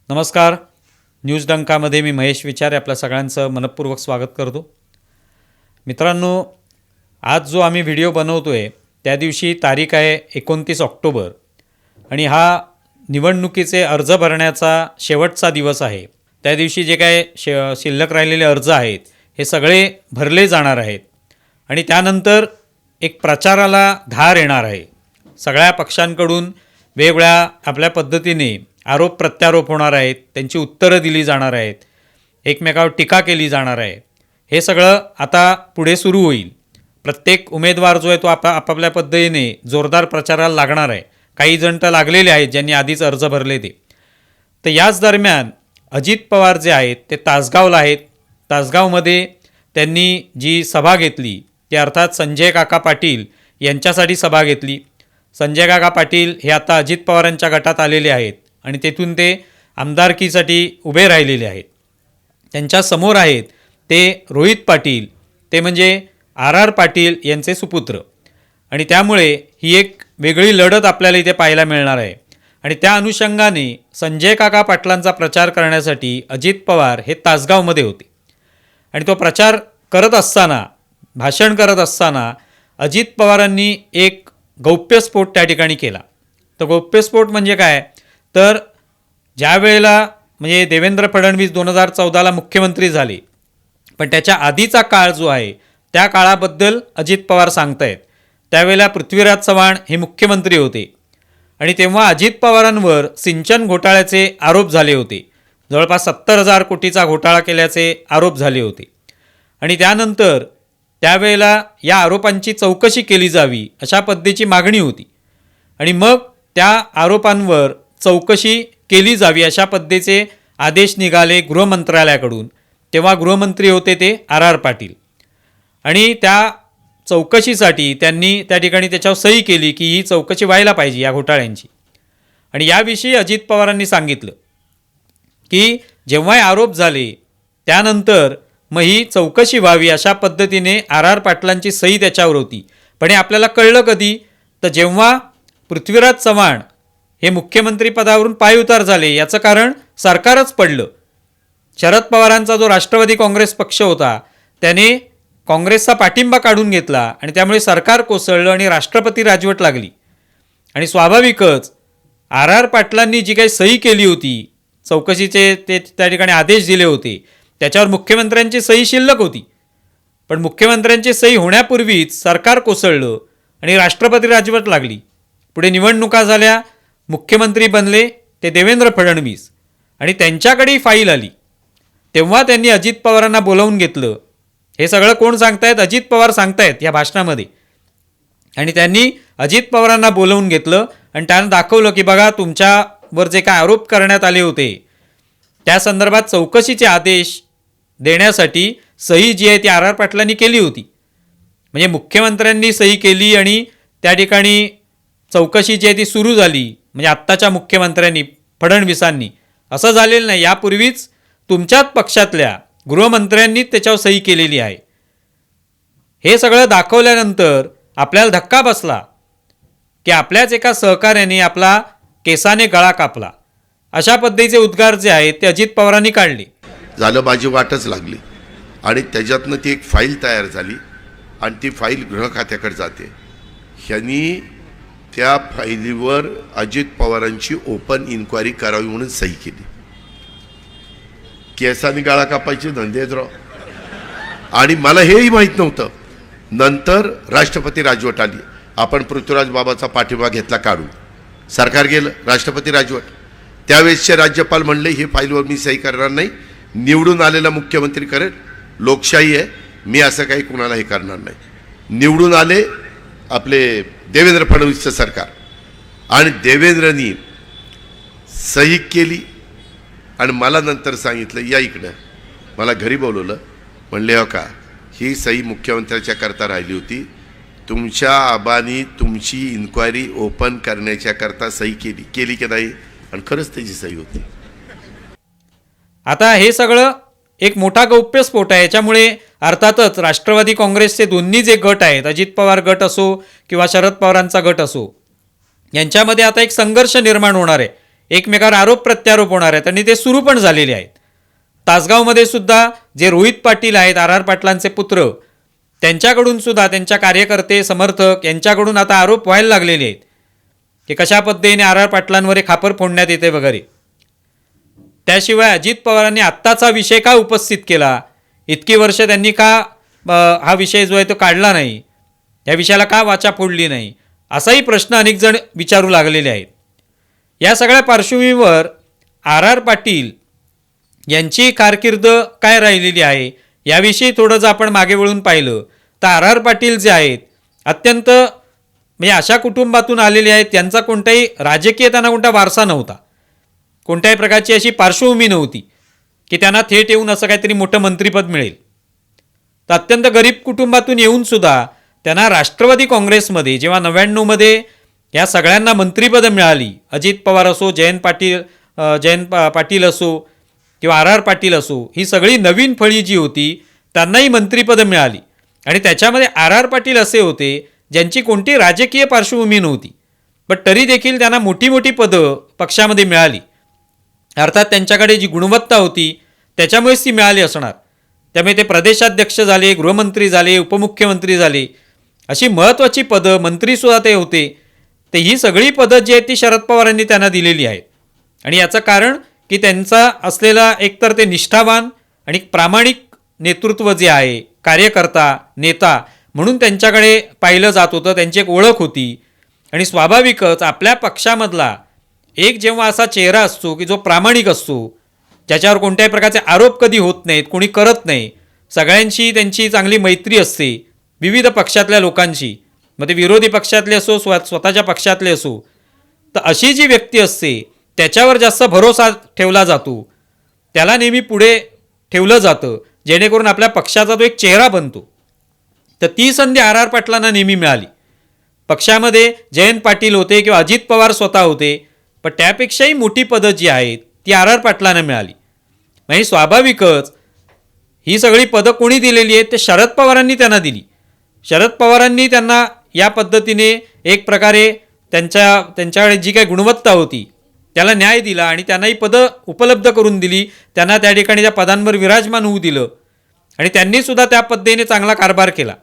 नमस्कार. न्यूज डंकामध्ये मी महेश विचारे आपल्या सगळ्यांचं मनपूर्वक स्वागत करतो. मित्रांनो, आज जो आम्ही व्हिडिओ बनवतो आहे त्या दिवशी तारीख आहे 29 ऑक्टोबर आणि हा निवडणुकीचे अर्ज भरण्याचा शेवटचा दिवस आहे. त्या दिवशी जे काय शिल्लक राहिलेले अर्ज आहेत हे सगळे भरले जाणार आहेत आणि त्यानंतर एक प्रचाराला धार येणार आहे. सगळ्या पक्षांकडून वेगवेगळ्या आपल्या पद्धतीने आरोप प्रत्यारोप होणार आहेत, त्यांची उत्तरं दिली जाणार आहेत, एकमेकावर टीका केली जाणार आहे. हे सगळं आता पुढे सुरू होईल. प्रत्येक उमेदवार जो आहे तो आपापल्या पद्धतीने जोरदार प्रचाराला लागणार आहे. काही जण तर लागलेले आहेत ज्यांनी आधीच अर्ज भरले ते. तर याच दरम्यान अजित पवार जे आहेत ते तासगावला आहेत. तासगावमध्ये त्यांनी जी सभा घेतली ती अर्थात संजय काका पाटील यांच्यासाठी सभा घेतली. संजय काका पाटील हे आता अजित पवारांच्या गटात आलेले आहेत आणि तेथून ते आमदारकीसाठी उभे राहिलेले आहेत. त्यांच्या समोर आहेत ते रोहित पाटील, ते म्हणजे आर पाटील यांचे सुपुत्र, आणि त्यामुळे ही एक वेगळी लढत आपल्याला इथे पाहायला मिळणार आहे. आणि त्या अनुषंगाने संजय काका पाटलांचा प्रचार करण्यासाठी अजित पवार हे तासगावमध्ये होते आणि तो प्रचार करत असताना, भाषण करत असताना अजित पवारांनी एक गौप्यस्फोट त्या ठिकाणी केला. तर गौप्यस्फोट म्हणजे काय, तर ज्या वेळेला म्हणजे देवेंद्र फडणवीस 2014ला मुख्यमंत्री झाले, पण त्याच्या आधीचा काळ जो आहे त्या काळाबद्दल अजित पवार सांगतायत. त्यावेळेला पृथ्वीराज चव्हाण हे मुख्यमंत्री होते आणि तेव्हा अजित पवारांवर सिंचन घोटाळ्याचे आरोप झाले होते. जवळपास 70,000 कोटीचा घोटाळा केल्याचे आरोप झाले होते आणि त्यानंतर त्यावेळेला या आरोपांची चौकशी केली जावी अशा पद्धतीची मागणी होती आणि मग त्या आरोपांवर चौकशी केली जावी अशा पद्धतीचे आदेश निघाले गृहमंत्रालयाकडून. तेव्हा गृहमंत्री होते ते आर पाटील आणि त्या चौकशीसाठी त्यांनी त्या ठिकाणी त्याच्यावर सही केली की ही चौकशी व्हायला पाहिजे या घोटाळ्यांची. आणि याविषयी अजित पवारांनी सांगितलं की जेव्हा आरोप झाले त्यानंतर मग ही चौकशी व्हावी अशा पद्धतीने आर पाटलांची सही त्याच्यावर होती. पण हे आपल्याला कळलं कधी, तर जेव्हा पृथ्वीराज चव्हाण हे मुख्यमंत्री पदावरून पायउतार झाले. याचं कारण सरकारच पडलं. शरद पवारांचा जो राष्ट्रवादी काँग्रेस पक्ष होता त्याने काँग्रेसचा पाठिंबा काढून घेतला आणि त्यामुळे सरकार कोसळलं आणि राष्ट्रपती राजवट लागली. आणि स्वाभाविकच आर पाटलांनी जी काही सही केली होती, चौकशीचे ते त्या ठिकाणी आदेश दिले होते, त्याच्यावर मुख्यमंत्र्यांची सही शिल्लक होती. पण मुख्यमंत्र्यांची सही होण्यापूर्वीच सरकार कोसळलं आणि राष्ट्रपती राजवट लागली. पुढे निवडणुका झाल्या, मुख्यमंत्री बनले ते देवेंद्र फडणवीस आणि त्यांच्याकडेही फाईल आली. तेव्हा त्यांनी अजित पवारांना बोलावून घेतलं. हे सगळं कोण सांगतायत? अजित पवार सांगतायत या भाषणामध्ये. आणि त्यांनी अजित पवारांना बोलावून घेतलं आणि त्यानं दाखवलं की बघा, तुमच्यावर जे काय आरोप करण्यात आले होते त्या संदर्भात चौकशीचे आदेश देण्यासाठी सही जी आहे ती आर पाटलांनी केली होती. म्हणजे मुख्यमंत्र्यांनी सही केली आणि त्या ठिकाणी चौकशी जी आहे ती सुरू झाली. म्हणजे आत्ताच्या मुख्यमंत्र्यांनी, फडणवीसांनी. असं झालेलं नाही, यापूर्वीच तुमच्याच पक्षातल्या गृहमंत्र्यांनी त्याच्यावर सही केलेली आहे. हे सगळं दाखवल्यानंतर आपल्याला धक्का बसला की आपल्याच एका सहकार्याने आपला केसाने गळा कापला. अशा पद्धतीचे उद्गार जे आहेत ते अजित पवारांनी काढले. झालं, माझी वाटच लागली आणि त्याच्यातनं ती एक फाईल तयार झाली आणि ती फाईल गृह खात्याकडे जाते. ह्यांनी त्या फाईलीवर अजित पवारांची ओपन इन्क्वायरी करावी म्हणून सही केली. केसाने गाळा कापायचे धंदेच राव. आणि मला हेही माहीत नव्हतं. नंतर राष्ट्रपती राजवट आली. आपण पृथ्वीराज बाबाचा पाठिंबा घेतला काढून, सरकार गेलं, राष्ट्रपती राजवट. त्यावेळेसचे राज्यपाल म्हणले ही फाईलवर मी सही करणार नाही, निवडून आलेला मुख्यमंत्री करेल, लोकशाही आहे, मी असं काही कुणाला हे करणार नाही. निवडून आले आपले देवेंद्र फडणवीसचं सरकार आणि देवेंद्रनी सही केली आणि मला नंतर सांगितलं या इकडं, मला घरी बोलवलं. म्हणले हो का, ही सही मुख्यमंत्र्याच्या करता राहिली होती, तुमच्या आबानी तुमची इन्क्वायरी ओपन करण्याच्या करता सही केली की नाही, आणि खरंच त्याची सही होती. आता हे सगळं एक मोठा गौप्यस्फोट आहे. याच्यामुळे अर्थातच राष्ट्रवादी काँग्रेसचे दोन्ही जे गट आहेत, अजित पवार गट असो किंवा शरद पवारांचा गट असो, यांच्यामध्ये आता एक संघर्ष निर्माण होणार आहे. एकमेकावर आरोप प्रत्यारोप होणार आहेत आणि ते सुरू पण झालेले आहेत. तासगावमध्ये सुद्धा जे रोहित पाटील आहेत, आर आर पाटलांचे पुत्र, त्यांच्याकडून सुद्धा त्यांच्या कार्यकर्ते समर्थक यांच्याकडून आता आरोप व्हायला लागलेले आहेत की कशा पद्धतीने आर आर पाटलांवर हे खापर फोडण्यात येते वगैरे. त्याशिवाय अजित पवारांनी आत्ताचा विषय का उपस्थित केला, इतकी वर्ष त्यांनी का हा विषय जो आहे तो काढला नाही, या विषयाला का वाचा फोडली नाही, असाही प्रश्न अनेक जण विचारू लागलेले आहेत. या सगळ्या पार्श्वभूमीवर आर आर पाटील यांची कारकीर्द काय राहिलेली आहे याविषयी थोडं जर आपण मागे वळून पाहिलं तर आर आर पाटील जे आहेत अत्यंत म्हणजे अशा कुटुंबातून आलेले आहेत, त्यांचा कोणताही राजकीय त्यांना कोणता वारसा नव्हता, कोणत्याही प्रकारची अशी पार्श्वभूमी नव्हती की त्यांना थेट येऊन असं काहीतरी मोठं मंत्रिपद मिळेल. तर अत्यंत गरीब कुटुंबातून येऊनसुद्धा त्यांना राष्ट्रवादी काँग्रेसमध्ये जेव्हा 99मध्ये या सगळ्यांना मंत्रिपद मिळाली, अजित पवार असो, जयंत पाटील असो किंवा आर आर पाटील असो, ही सगळी नवीन फळी जी होती त्यांनाही मंत्रिपद मिळाली. आणि त्याच्यामध्ये आर आर पाटील असे होते ज्यांची कोणती राजकीय पार्श्वभूमी नव्हती, पण तरी देखील त्यांना मोठी मोठी पदं पक्षामध्ये मिळाली. अर्थात त्यांच्याकडे जी गुणवत्ता होती त्याच्यामुळेच ती मिळाली असणार. त्यामुळे ते प्रदेशाध्यक्ष झाले, गृहमंत्री झाले, उपमुख्यमंत्री झाले, अशी महत्त्वाची पदं, मंत्रीसुद्धा ते होते. तर ही सगळी पदं जी आहेत ती शरद पवारांनी त्यांना दिलेली आहेत. आणि याचं कारण की त्यांचा असलेला एकतर ते निष्ठावान आणि प्रामाणिक नेतृत्व जे आहे, कार्यकर्ता, नेता म्हणून त्यांच्याकडे पाहिलं जात होतं, त्यांची एक ओळख होती. आणि स्वाभाविकच आपल्या पक्षामधला एक जेव्हा असा चेहरा असतो की जो प्रामाणिक असतो, ज्याच्यावर कोणत्याही प्रकारचे आरोप कधी होत नाहीत, कोणी करत नाही, सगळ्यांशी त्यांची चांगली मैत्री असते विविध पक्षातल्या लोकांशी, मग ते विरोधी पक्षातले असो, स्वतःच्या पक्षातले असो, तर अशी जी व्यक्ती असते त्याच्यावर जास्त भरोसा ठेवला जातो, त्याला नेहमी पुढे ठेवलं जातं, जेणेकरून आपल्या पक्षाचा तो एक चेहरा बनतो. तर ती संधी आर आर पाटलांना नेहमी मिळाली. पक्षामध्ये जयंत पाटील होते किंवा अजित पवार स्वतः होते, पण त्यापेक्षाही मोठी पदं जी आहेत ती आर आर पाटलांना मिळाली. म्हणजे स्वाभाविकच ही सगळी पदं कोणी दिलेली आहेत, ते शरद पवारांनी त्यांना दिली. शरद पवारांनी त्यांना या पद्धतीने एक प्रकारे त्यांच्याकडे जी काही गुणवत्ता होती त्याला न्याय दिला आणि त्यांनाही पदं उपलब्ध करून दिली, त्यांना त्या ठिकाणी त्या पदांवर विराजमान होऊ दिलं आणि त्यांनीसुद्धा त्या पद्धतीने चांगला कारभार केला.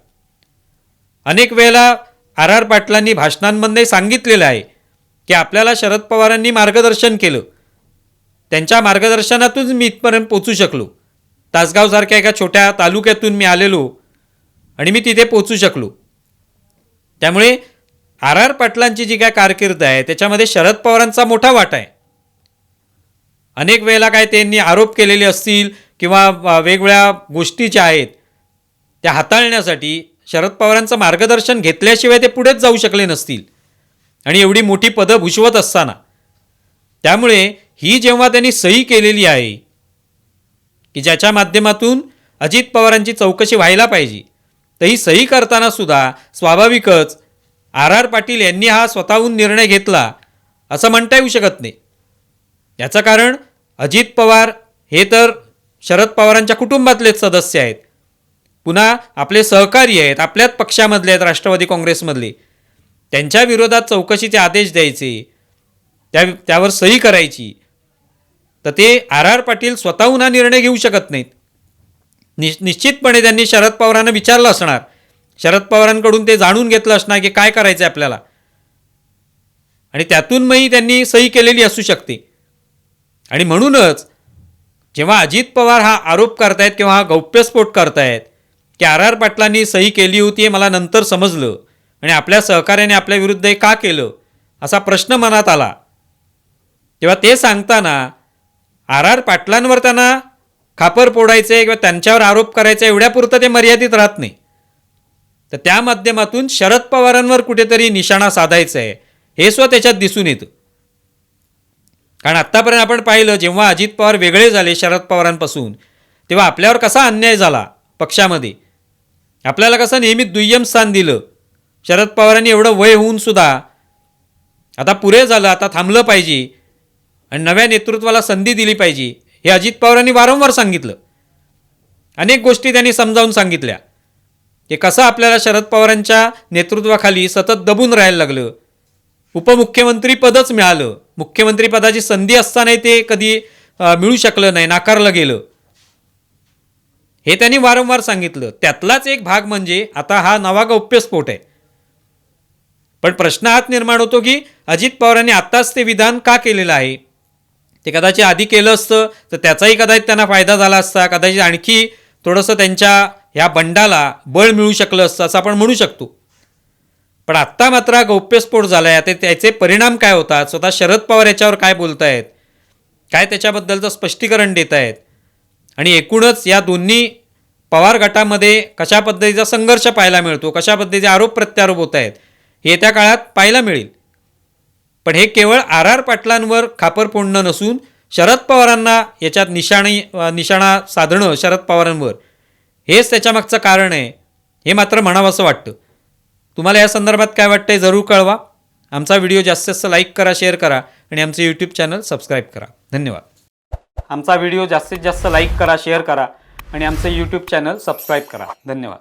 अनेक वेळेला आर आर पाटलांनी भाषणांमध्ये सांगितलेलं आहे की आपल्याला शरद पवारांनी मार्गदर्शन केलं, त्यांच्या मार्गदर्शनातून मी इथपर्यंत पोचू शकलो. तासगावसारख्या एका छोट्या तालुक्यातून मी आलेलो आणि मी तिथे पोचू शकलो. त्यामुळे आर आर पाटलांची जी काय कारकीर्द आहे त्याच्यामध्ये शरद पवारांचा मोठा वाटा आहे. अनेक वेळेला काय त्यांनी आरोप केलेले असतील किंवा वेगवेगळ्या गोष्टी ज्या आहेत त्या हाताळण्यासाठी शरद पवारांचं मार्गदर्शन घेतल्याशिवाय ते पुढेच जाऊ शकले नसतील आणि एवढी मोठी पदं भूषवत असताना. त्यामुळे ही जेव्हा त्यांनी सही केलेली आहे की ज्याच्या माध्यमातून अजित पवारांची चौकशी व्हायला पाहिजे, तर ही सही करताना सुद्धा स्वाभाविकच आर आर पाटील यांनी हा स्वतःहून निर्णय घेतला असं म्हणता येऊ शकत नाही. याचं कारण अजित पवार हे तर शरद पवारांच्या कुटुंबातलेच सदस्य आहेत, पुन्हा आपले सहकारी आहेत, आपल्याच पक्षामधले आहेत, राष्ट्रवादी काँग्रेसमधले. त्यांच्या विरोधात चौकशीचे आदेश द्यायचे, त्यावर सही करायची, तर ते आर आर पाटील स्वतःहून हा निर्णय घेऊ शकत नाहीत. निश्चितपणे त्यांनी शरद पवारांना विचारलं असणार, शरद पवारांकडून ते जाणून घेतलं असणार की काय करायचं आहे आपल्याला, आणि त्यातून मग त्यांनी सही केलेली असू शकते. आणि म्हणूनच जेव्हा अजित पवार हा आरोप करतायत किंवा हा गौप्यस्फोट करतायत की आर आर पाटलांनी सही केली होती हे मला नंतर समजलं आणि आपल्या सहकार्याने आपल्या विरुद्ध हे का केलं असा प्रश्न मनात आला, तेव्हा ते सांगताना आर आर पाटलांवर त्यांना खापर फोडायचे किंवा त्यांच्यावर आरोप करायचे एवढ्यापुरतं ते मर्यादित राहत नाही, तर त्या माध्यमातून शरद पवारांवर कुठेतरी निशाणा साधायचा आहे हे सुद्धा त्याच्यात दिसून येतं. कारण आत्तापर्यंत आपण पाहिलं जेव्हा अजित पवार वेगळे झाले शरद पवारांपासून, तेव्हा आपल्यावर कसा अन्याय झाला पक्षामध्ये, आपल्याला कसं नेहमी दुय्यम स्थान दिलं. शरद पवारांनी एवढं वय होऊन सुद्धा आता पुरे झालं, आता थांबलं पाहिजे आणि नव्या नेतृत्वाला संधी दिली पाहिजे हे अजित पवारांनी वारंवार सांगितलं. अनेक गोष्टी त्यांनी समजावून सांगितल्या की कसं आपल्याला शरद पवारांच्या नेतृत्वाखाली सतत दबून राहायला लागलं, उपमुख्यमंत्री पदच मिळालं, मुख्यमंत्री पदाची संधी असतानाही ते कधी मिळू शकलं नाही, नाकारलं गेलं, हे त्यांनी वारंवार सांगितलं. त्यातलाच एक भाग म्हणजे आता हा नवा गौप्यस्फोट आहे. पण प्रश्न हाच निर्माण होतो की अजित पवारांनी आत्ताच ते विधान का केलेलं आहे. ते कदाचित आधी केलं असतं तर त्याचाही कदाचित त्यांना फायदा झाला असता, कदाचित आणखी थोडंसं त्यांच्या ह्या बंडाला बळ मिळू शकलं असतं असं आपण म्हणू शकतो. पण आत्ता मात्र गौप्यस्फोट झाला आहे. आता त्याचे परिणाम काय होतात, स्वतः शरद पवार याच्यावर काय बोलतायत, काय त्याच्याबद्दलचं स्पष्टीकरण देत आहेत, आणि एकूणच या दोन्ही पवार गटामध्ये कशा पद्धतीचा संघर्ष पाहायला मिळतो, कशा पद्धतीचे आरोप प्रत्यारोप होत आहेत, हे येत्या काळात पाहायला मिळेल. पण हे केवळ आर आर पाटलांवर खापर फोडणं नसून शरद पवारांना याच्यात निशाणा साधणं शरद पवारांवर, हेच त्याच्यामागचं कारण आहे, हे मात्र म्हणावं असं वाटतं. तुम्हाला या संदर्भात काय वाटतंय जरूर कळवा. आमचा व्हिडिओ जास्तीत जास्त लाईक करा, शेअर करा आणि आमचं यूट्यूब चॅनल सबस्क्राईब करा. धन्यवाद. आमचा व्हिडिओ जास्तीत जास्त लाईक करा, शेअर करा आणि आमचं यूट्यूब चॅनल सबस्क्राईब करा. धन्यवाद.